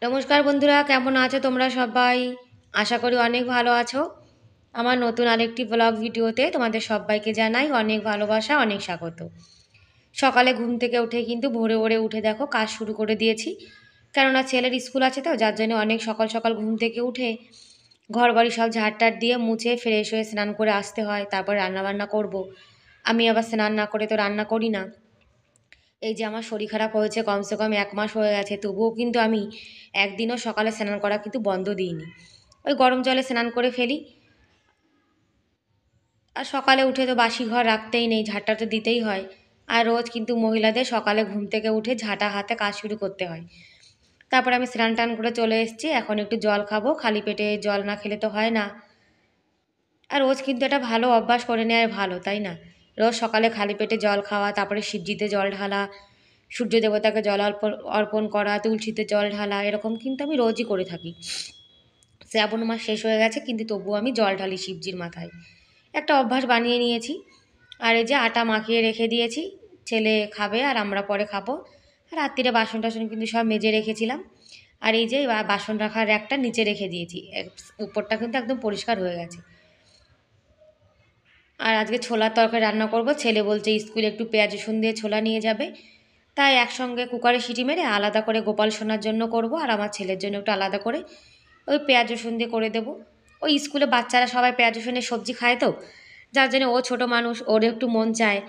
নমস্কার বন্ধুরা, কেমন আছো তোমরা সবাই? আশা করি অনেক ভালো আছো। আমার নতুন আরেকটি ব্লগ ভিডিওতে তোমাদের সবাইকে জানাই অনেক ভালোবাসা, অনেক স্বাগত। সকালে ঘুম থেকে উঠে কিন্তু ভোরে ভোরে উঠে দেখো কাজ শুরু করে দিয়েছি। কেননা ছেলের স্কুল আছে, তো যার জন্য অনেক সকাল সকাল ঘুম থেকে উঠে ঘর বাড়ি সব ঝাড়টার দিয়ে মুছে ফ্রেশ হয়ে স্নান করে আসতে হয়, তারপর রান্নাবান্না করব। আমি আবার স্নান না করে তো রান্না করি না। এই যে আমার শরীর খারাপ হয়েছে কমসে কম 1 মাস হয়ে গেছে, তবুও কিন্তু আমি একদিনও সকালে স্নান করা কিন্তু বন্ধ দিইনি। ওই গরম জলে স্নান করে ফেলি। আর সকালে উঠে তো বাসি ঘর রাখতেই নেই, ঝাঁটা তো দিতেই হয়। আর রোজ কিন্তু মহিলাদের সকালে ঘুম থেকে উঠে ঝাঁটা হাতে কাজ শুরু করতে হয়। তারপর আমি স্নান টান করে চলে এসেছি, এখন একটু জল খাবো, খালি পেটে জল না খেলে তো হয় না। আর রোজ কিন্তু এটা ভালো অভ্যাস করে নেওয়াই ভালো, তাই না? রোজ সকালে খালি পেটে জল খাওয়া, তারপরে শিবজিতে জল ঢালা, সূর্য দেবতাকে জল অর্পণ করা, তুলসীতে জল ঢালা, এরকম কিন্তু আমি রোজই করে থাকি। শ্রাবণ মাস শেষ হয়ে গেছে কিন্তু তবুও আমি জল ঢালি শিবজির মাথায়। একটা অভ্যাস বানিয়ে নিয়েছি। আর এই যে আটা মাখিয়ে রেখে দিয়েছি, ছেলে খাবে আর আমরা পরে খাবো। আর রাত্রিরে বাসন টাসন কিন্তু সব মেজে রেখেছিলাম। আর এই যে বাসন রাখার র্যাকটা নিচে রেখে দিয়েছি, উপরটা কিন্তু একদম পরিষ্কার হয়ে গেছে। আর আজকে ছোলার তরকারি রান্না করব। ছেলে বলছে স্কুলে একটু পেঁয়াজ রসুন দিয়ে ছোলা নিয়ে যাবে, তাই একসঙ্গে কুকারে সিটি মেরে আলাদা করে গোপাল সোনার জন্য করব, আর আমার ছেলের জন্য একটু আলাদা করে ওই পেঁয়াজ রসুন দিয়ে করে দেবো। ওই স্কুলে বাচ্চারা সবাই পেঁয়াজ রসুনের সবজি খায়, তো যার জন্য ও ছোটো মানুষ, ওর একটু মন চায়,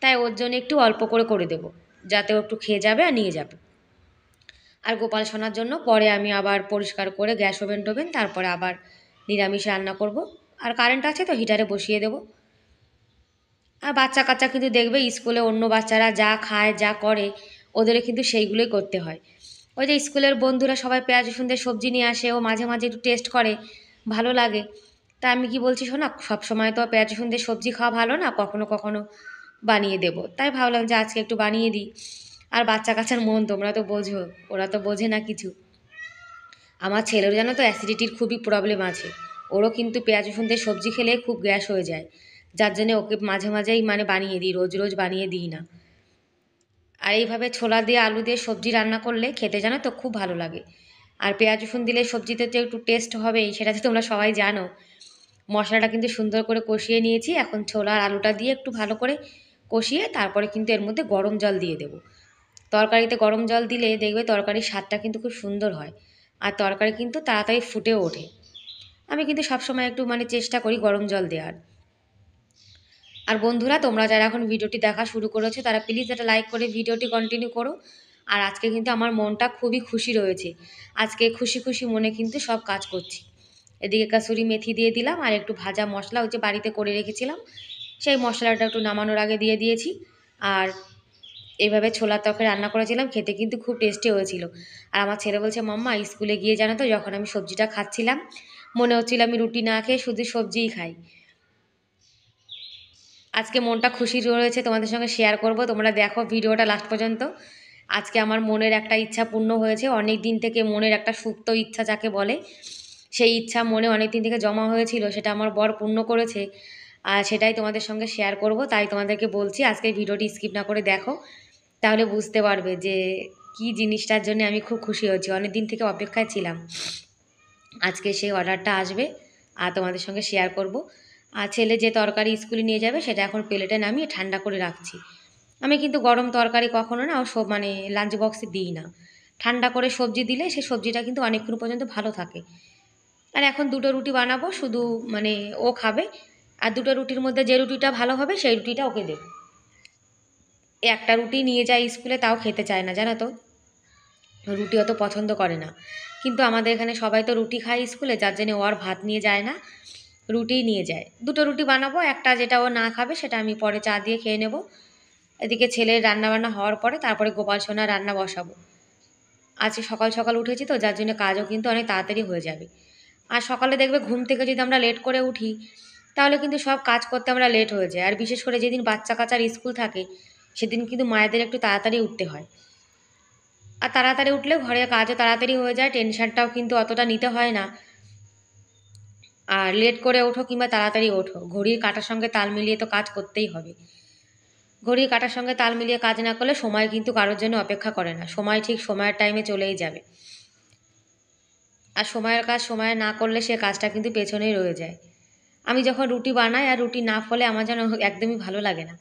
তাই ওর জন্য একটু অল্প করে করে দেবো, যাতে ও একটু খেয়ে যাবে আর নিয়ে যাবে। আর গোপাল সোনার জন্য পরে আমি আবার পরিষ্কার করে গ্যাস ওভেন টোভেন তারপরে আবার নিরামিষ রান্না করব। আর কারেন্ট আছে তো হিটারে বসিয়ে দেবো। আর বাচ্চা কাচ্চা কিন্তু দেখবে স্কুলে অন্য বাচ্চারা যা খায় যা করে ওদের কিন্তু সেইগুলোই করতে হয়। ওই যে স্কুলের বন্ধুরা সবাই পেঁয়াজ রসুন দিয়ে সবজি নিয়ে আসে, ও মাঝে মাঝে একটু টেস্ট করে, ভালো লাগে। তা আমি কি বলছি শোনা, সবসময় তো পেঁয়াজ রসুন দিয়ে সবজি খাওয়া ভালো না, কখনো কখনো বানিয়ে দেবো, তাই ভাবলাম যে আজকে একটু বানিয়ে দিই। আর বাচ্চা কাচ্চার মন তোমরা তো বোঝো, ওরা তো বোঝে না কিছু। আমার ছেলের জানো তো অ্যাসিডিটির খুবই প্রবলেম আছে, ওরও কিন্তু পেঁয়াজ রসুন দিয়ে সবজি খেলে খুব গ্যাস হয়ে যায়, যার জন্য ওকে মাঝে মাঝেই মানে বানিয়ে দিই, রোজ রোজ বানিয়ে দিই না। আর এইভাবে ছোলা দিয়ে আলু দিয়ে সবজি রান্না করলে খেতে জানো তো খুব ভালো লাগে। আর পেঁয়াজ রসুন দিলে সবজিতে তো একটু টেস্ট হবেই, সেটা তো তোমরা সবাই জানো। মশলাটা কিন্তু সুন্দর করে কষিয়ে নিয়েছি, এখন ছোলা আর আলুটা দিয়ে একটু ভালো করে কষিয়ে তারপরে কিন্তু এর মধ্যে গরম জল দিয়ে দেবো। তরকারিতে গরম জল দিলে দেখবে তরকারির স্বাদটা কিন্তু খুব সুন্দর হয়, আর তরকারি কিন্তু তাড়াতাড়ি ফুটেও ওঠে। আমি কিন্তু সবসময় একটু মানে চেষ্টা করি গরম জল দেওয়ার। আর বন্ধুরা, তোমরা যারা এখন ভিডিওটি দেখা শুরু করেছো তারা প্লিজ একটা লাইক করে ভিডিওটি কন্টিনিউ করো। আর আজকে কিন্তু আমার মনটা খুবই খুশি রয়েছে, আজকে খুশি খুশি মনে কিন্তু সব কাজ করছি। এদিকে কাসুরি মেথি দিয়ে দিলাম, আর একটু ভাজা মশলা হচ্ছে বাড়িতে করে রেখেছিলাম, সেই মশলাটা একটু নামানোর আগে দিয়ে দিয়েছি। আর এইভাবে ছোলার তরকারি রান্না করেছিলাম, খেতে কিন্তু খুব টেস্টি হয়েছিল। আর আমার ছেলে বলছে, মাম্মা স্কুলে গিয়ে জানো তো যখন আমি সবজিটা খাচ্ছিলাম মনে হচ্ছিল আমি রুটি না খেয়ে শুধু সবজিই খাই। আজকে মনটা খুশি রয়েছে, তোমাদের সঙ্গে শেয়ার করব, তোমরা দেখো ভিডিওটা লাস্ট পর্যন্ত। আজকে আমার মনের একটা ইচ্ছা পূর্ণ হয়েছে, অনেক দিন থেকে মনের একটা সুপ্ত ইচ্ছা যাকে বলে, সেই ইচ্ছা মনে অনেক দিন থেকে জমা হয়েছিল, সেটা আমার বর পূর্ণ করেছে। আর সেটাই তোমাদের সঙ্গে শেয়ার করব, তাই তোমাদেরকে বলছি আজকে ভিডিওটি স্কিপ না করে দেখো, তাহলে বুঝতে পারবে যে কি জিনিসটার জন্য আমি খুব খুশি হয়েছি, অনেক দিন থেকে অপেক্ষায় ছিলাম। আজকে সেই অর্ডারটা আসবে আর তোমাদের সঙ্গে শেয়ার করব। আর ছেলে যে তরকারি স্কুলে নিয়ে যাবে সেটা এখন প্লেটে নামিয়ে ঠান্ডা করে রাখছি। আমি কিন্তু গরম তরকারি কখনো না ও সব মানে লাঞ্চ বক্সে দিই না, ঠান্ডা করে সবজি দিলে সে সবজিটা কিন্তু অনেকক্ষণ পর্যন্ত ভালো থাকে। আর এখন দুটো রুটি বানাবো, শুধু মানে ও খাবে, আর দুটো রুটির মধ্যে যে রুটিটা ভালো হবে সেই রুটিটা ওকে দেবো। একটা রুটি নিয়ে যায় স্কুলে, তাও খেতে চায় না জানো তো, রুটি অত পছন্দ করে না। কিন্তু আমাদের এখানে সবাই তো রুটি খায় স্কুলে, যার জন্য ও আর ভাত নিয়ে যায় না, রুটিই নিয়ে যায়। দুটো রুটি বানাবো, একটা যেটা ও না খাবে সেটা আমি পরে চা দিয়ে খেয়ে নেব। এদিকে ছেলের রান্নাবান্না হওয়ার পরে তারপরে গোপাল সোনার রান্না বসাবো। আজকে সকাল সকাল উঠেছি তো, যার জন্য কাজও কিন্তু অনেক তাড়াতাড়ি হয়ে যাবে। আর সকালে দেখবে ঘুম থেকে যদি আমরা লেট করে উঠি তাহলে কিন্তু সব কাজ করতে আমরা লেট হয়ে যায়। আর বিশেষ করে যেদিন বাচ্চা কাচ্চার স্কুল থাকে সেদিন কিন্তু মায়েদের একটু তাড়াতাড়ি উঠতে হয়। আর তাড়াতাড়ি উঠলে ঘরের কাজও তাড়াতাড়ি হয়ে যায়, টেনশনটাও কিন্তু অতটা নিতে হয় না। আর লেট করে ওঠো কিংবা তাড়াতাড়ি ওঠো, ঘড়ির কাঁটার সঙ্গে তাল মিলিয়ে তো কাজ করতেই হবে। ঘড়ির কাঁটার সঙ্গে তাল মিলিয়ে কাজ না করলে সময় কিন্তু কারোর জন্য অপেক্ষা করে না, সময় ঠিক সময়ের টাইমে চলেই যাবে। আর সময়ের কাজ সময়ে না করলে সে কাজটা কিন্তু পেছনেই রয়ে যায়। আমি যখন রুটি বানাই আর রুটি না ফলে আমার যেন একদমই ভালো লাগে না।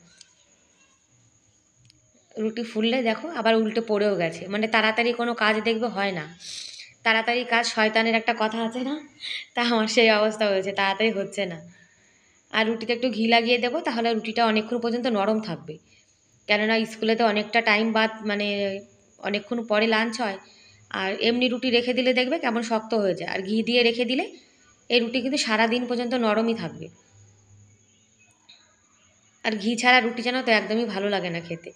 রুটি ফুললে দেখো আবার উল্টে পড়েও গেছে, মানে তাড়াতাড়ি কোনো কাজ দেখবে হয় না। তাড়াতাড়ি কাজ শয়তানের একটা কথা আছে না, তা আমার সেই অবস্থা হয়েছে, তাড়াতাড়ি হচ্ছে না। আর রুটিতে একটু ঘি লাগিয়ে দেবো, তাহলে রুটিটা অনেকক্ষণ পর্যন্ত নরম থাকবে। কেননা স্কুলেতে অনেকটা টাইম বাদ, মানে অনেকক্ষণ পরে লাঞ্চ হয়। আর এমনি রুটি রেখে দিলে দেখবে কেমন শক্ত হয়ে যায়, আর ঘি দিয়ে রেখে দিলে এই রুটি কিন্তু সারা দিন পর্যন্ত নরমই থাকবে। আর ঘি ছাড়া রুটি যেন তো একদমই ভালো লাগে না খেতে।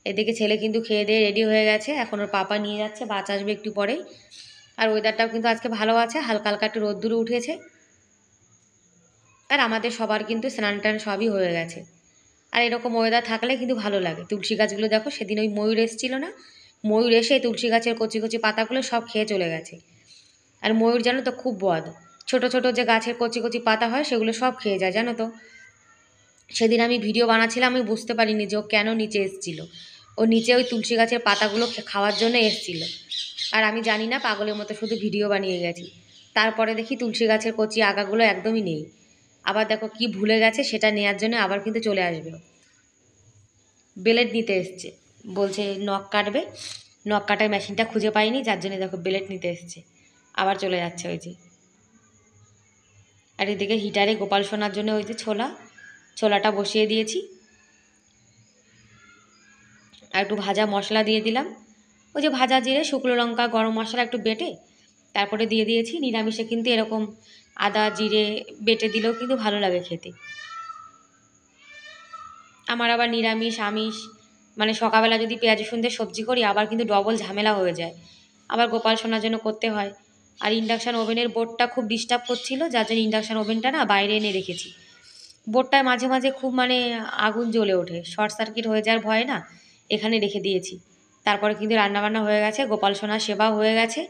এদিকে ছেলে কিন্তু খেয়ে দিয়ে রেডি হয়ে গেছে, এখন ওর পাপা নিয়ে যাচ্ছে, বাস আসবে একটু পরেই। আর ওয়েদারটাও কিন্তু আজকে ভালো আছে, হালকা হালকা একটু রোদ্দুরে উঠেছে। আর আমাদের সবার কিন্তু স্নান টান সবই হয়ে গেছে। আর এরকম ওয়েদার থাকলে কিন্তু ভালো লাগে। তুলসী গাছগুলো দেখো, সেদিন ওই ময়ূর এসেছিল না, ময়ূর এসে তুলসী গাছের কচি কচি পাতাগুলো সব খেয়ে চলে গেছে। আর ময়ূর জানো তো খুব বদ, ছোট ছোট যে গাছের কচি কচি পাতা হয় সেগুলো সব খেয়ে যায় জানো তো। সেদিন আমি ভিডিও বানাচ্ছিলাম, আমি বুঝতে পারিনি যে ও কেন নিচে এসেছিল। ও নিচে ওই তুলসী গাছের পাতাগুলো খাওয়ার জন্য এসেছিল। আর আমি জানি না, পাগলের মতো শুধু ভিডিও বানিয়ে গেছি। তারপরে দেখি তুলসী গাছের কচি আগাগুলো একদমই নেই। আবার দেখো কি ভুলে গেছে, সেটা নেওয়ার জন্য আবার কিন্তু চলে আসবে। বেলেট নিতে এসছে, বলছে নখ কাটবে, নখ কাটার মেশিনটা খুঁজে পাইনি, যার জন্য দেখো বেলেট নিতে এসছে। আবার চলে যাচ্ছে ওই যে। আর এদিকে হিটারে গোপাল সোনার জন্য ওই যে ছোলাটা বসিয়ে দিয়েছি। আর একটু ভাজা মশলা দিয়ে দিলাম, ওই যে ভাজা জিরে শুকনো লঙ্কা গরম মশলা একটু বেটে তারপরে দিয়ে দিয়েছি। নিরামিষে কিন্তু এরকম আদা জিরে বেটে দিলেও কিন্তু ভালো লাগে খেতে। আমার আবার নিরামিষ আমিষ, মানে সকালবেলা যদি পেঁয়াজ রসুন দিয়ে সবজি করি আবার কিন্তু ডবল ঝামেলা হয়ে যায়, আবার গোপাল সোনার জন্য করতে হয়। আর ইন্ডাকশান ওভেনের বোর্ডটা খুব ডিস্টার্ব করছিল, যার জন্য ইন্ডাকশান ওভেনটা না বাইরে এনে রেখেছি। বোর্ডটায় মাঝে মাঝে খুব মানে আগুন জ্বলে ওঠে, শর্ট সার্কিট হয়ে যাওয়ার ভয়ে না এখানে রেখে দিয়েছি। তারপরে কিন্তু রান্নাবান্না হয়ে গেছে, গোপাল সোনার সেবা হয়ে গেছে,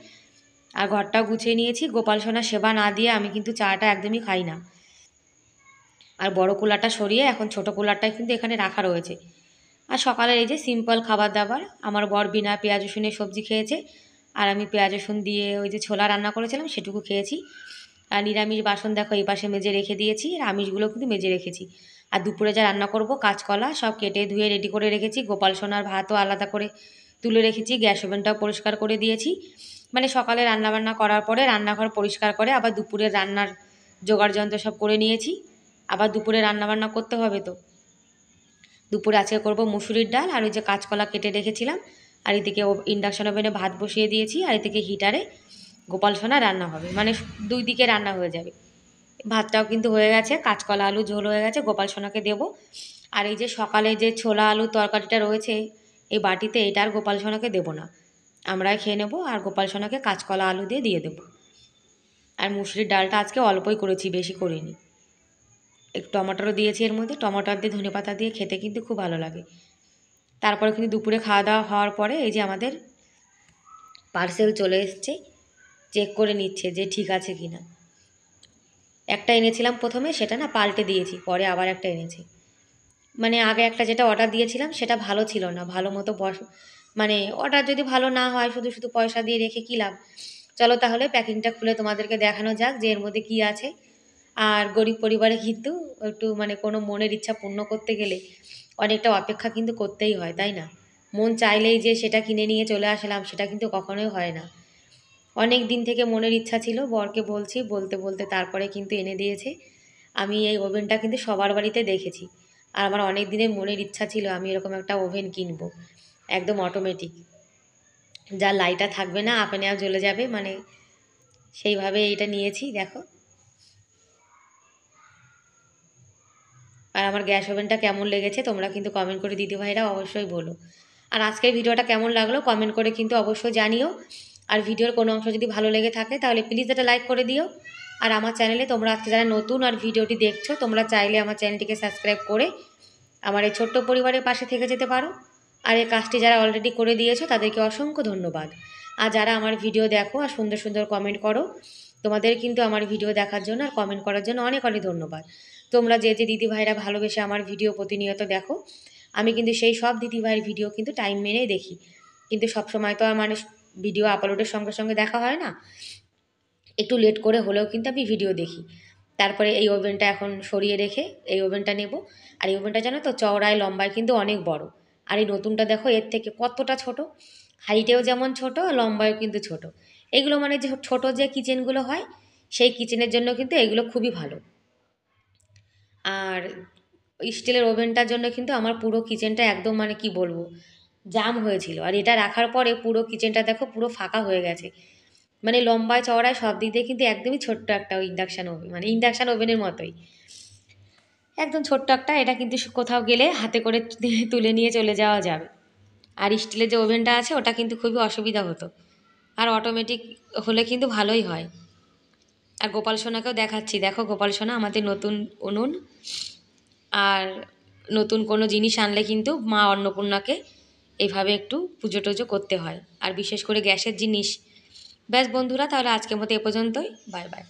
আর ঘরটাও গুছিয়ে নিয়েছি। গোপাল সোনার সেবা না দিয়ে আমি কিন্তু চাটা একদমই খাই না। আর বড় কুলারটা সরিয়ে এখন ছোট কুলারটাই কিন্তু এখানে রাখা রয়েছে। আর সকালে এই যে সিম্পল খাবার দাবার, আমার বর বিনা পেঁয়াজ রসুনের সবজি খেয়েছে, আর আমি পেঁয়াজ রসুন দিয়ে ওই যে ছোলা রান্না করেছিলাম সেটুকু খেয়েছি। আর নিরামিষ বাসন দেখো এই পাশে মেজে রেখে দিয়েছি, আর আমিষগুলো কিন্তু মেজে রেখেছি। আর দুপুরে যা রান্না করব কাঁচকলা সব কেটে ধুয়ে রেডি করে রেখেছি, গোপাল সোনার ভাতও আলাদা করে তুলে রেখেছি, গ্যাস ওভেনটাও পরিষ্কার করে দিয়েছি। মানে সকালে রান্নাবান্না করার পরে রান্নাঘর পরিষ্কার করে আবার দুপুরের রান্নার জোগাড় যন্ত্র সব করে নিয়েছি। আবার দুপুরে রান্নাবান্না করতে হবে তো। দুপুরে আজকে করব মুসুরির ডাল, আর ওই যে কাঁচকলা কেটে রেখেছিলাম। আর এদিকে ইন্ডাকশন ওভেনে ভাত বসিয়ে দিয়েছি, আর এদিকে হিটারে গোপাল সোনা রান্না হবে, মানে দুই দিকে রান্না হয়ে যাবে। ভাতটাও কিন্তু হয়ে গেছে, কাঁচকলা আলু ঝোল হয়ে গেছে, গোপাল সোনাকে দেবো। আর এই যে সকালে যে ছোলা আলু তরকারিটা রয়েছে এই বাটিতে, এটা আর গোপাল সোনাকে দেবো না, আমরাই খেয়ে নেবো। আর গোপাল সোনাকে কাঁচকলা আলু দিয়ে দেবো। আর মুসুরির ডালটা আজকে অল্পই করেছি, বেশি করিনি। একটু টমেটোও দিয়েছি এর মধ্যে, টমেটো দিয়ে ধনেপাতা দিয়ে খেতে কিন্তু খুব ভালো লাগে। তারপরে কিন্তু দুপুরে খাওয়া দাওয়া হওয়ার পরে এই যে আমাদের পার্সেল চলে এসছে, চেক করে নিচ্ছে যে ঠিক আছে কি না। একটা এনেছিলাম প্রথমে, সেটা না পাল্টে দিয়েছি, পরে আবার একটা এনেছি। মানে আগে একটা যেটা অর্ডার দিয়েছিলাম সেটা ভালো ছিল না, ভালো মতো মানে অর্ডার যদি ভালো না হয় শুধু শুধু পয়সা দিয়ে রেখে কী লাভ। চলো তাহলে প্যাকিংটা খুলে তোমাদেরকে দেখানো যাক যে এর মধ্যে কী আছে। আর গরিব পরিবারে কিন্তু একটু মানে কোনো মনের ইচ্ছা পূর্ণ করতে গেলে অনেকটা অপেক্ষা কিন্তু করতেই হয়, তাই না? মন চাইলেই যে সেটা কিনে নিয়ে চলে আসলাম সেটা কিন্তু কখনোই হয় না। অনেক দিন থেকে মনের ইচ্ছা ছিল, বরকে বলছি, বলতে বলতে তারপরে কিন্তু এনে দিয়েছে। আমি এই ওভেনটা কিন্তু সবার বাড়িতে দেখেছি, আর আমার অনেক দিনের মনের ইচ্ছা ছিল আমি এরকম একটা ওভেন কিনবো, একদম অটোমেটিক, যা লাইটটা থাকবে না, আপে নেওয়া জ্বলে যাবে, মানে সেইভাবে এইটা নিয়েছি দেখো। আর আমার গ্যাস ওভেনটা কেমন লেগেছে তোমরা কিন্তু কমেন্ট করে দিদিভাইরা অবশ্যই বলো। আর আজকের ভিডিওটা কেমন লাগলো কমেন্ট করে কিন্তু অবশ্যই জানিও। আর ভিডিওর কোনো অংশ যদি ভালো লেগে থাকে তাহলে প্লিজ একটা লাইক করে দিও। আর আমার চ্যানেলে তোমরা আজকে যারা নতুন আর ভিডিওটি দেখছো, তোমরা চাইলে আমার চ্যানেলটিকে সাবস্ক্রাইব করে আমার এই ছোট্ট পরিবারের পাশে থেকে যেতে পারো। আর এই কাজটি যারা অলরেডি করে দিয়েছো তাদেরকে অসংখ্য ধন্যবাদ। আর যারা আমার ভিডিও দেখো আর সুন্দর সুন্দর কমেন্ট করো, তোমাদের কিন্তু আমার ভিডিও দেখার জন্য আর কমেন্ট করার জন্য অনেক অনেক ধন্যবাদ। তোমরা যে যে দিদিভাইরা ভালোবেসে আমার ভিডিও প্রতিনিয়ত দেখো, আমি কিন্তু সেই সব দিদিভাইয়ের ভিডিও কিন্তু টাইম মেনেই দেখি। কিন্তু সবসময় তো আর মানে ভিডিও আপলোডের সঙ্গে সঙ্গে দেখা হয় না। একটু লেট করে হলেও কিন্তু আমি ভিডিও দেখি। তারপরে এই ওভেনটা এখন সরিয়ে রেখে এই ওভেনটা নেব। আর এই ওভেনটা জানো তো চওড়ায় লম্বায় কিন্তু অনেক বড়। আর এই নতুনটা দেখো এর থেকে কতটা ছোট, হাইটেও যেমন ছোট, লম্বায়ও কিন্তু ছোট। এগুলো মানে যে ছোট যে কিচেনগুলো হয়, সেই কিচেনের জন্য কিন্তু এগুলো খুবই ভালো। আর স্টিলের ওভেনটার জন্য কিন্তু আমার পুরো কিচেনটা একদম মানে কি বলবো, জাম হয়েছিল। আর এটা রাখার পরে পুরো কিচেনটা দেখো পুরো ফাঁকা হয়ে গেছে। মানে লম্বায় চওড়ায় সব দিক দিয়ে কিন্তু একদমই ছোট্ট একটা ইন্ডাকশান ওভেন, মানে ইন্ডাকশান ওভেনের মতোই একদম ছোট্ট একটা। এটা কিন্তু কোথাও গেলে হাতে করে তুলে নিয়ে চলে যাওয়া যাবে। আর স্টিলের যে ওভেনটা আছে ওটা কিন্তু খুবই অসুবিধা হতো, আর অটোমেটিক হলে কিন্তু ভালোই হয়। আর গোপাল সোনাকেও দেখাচ্ছি, দেখো গোপাল সোনা আমাদের নতুন উনুন। আর নতুন কোনো জিনিস আনলে কিন্তু মা অন্নপূর্ণাকে এভাবে একটু পুজো টুজো করতে হয়, আর বিশেষ করে গ্যাসের জিনিস। ব্যাস বন্ধুরা, তাহলে আজকের মতো এ পর্যন্তই। Bye bye.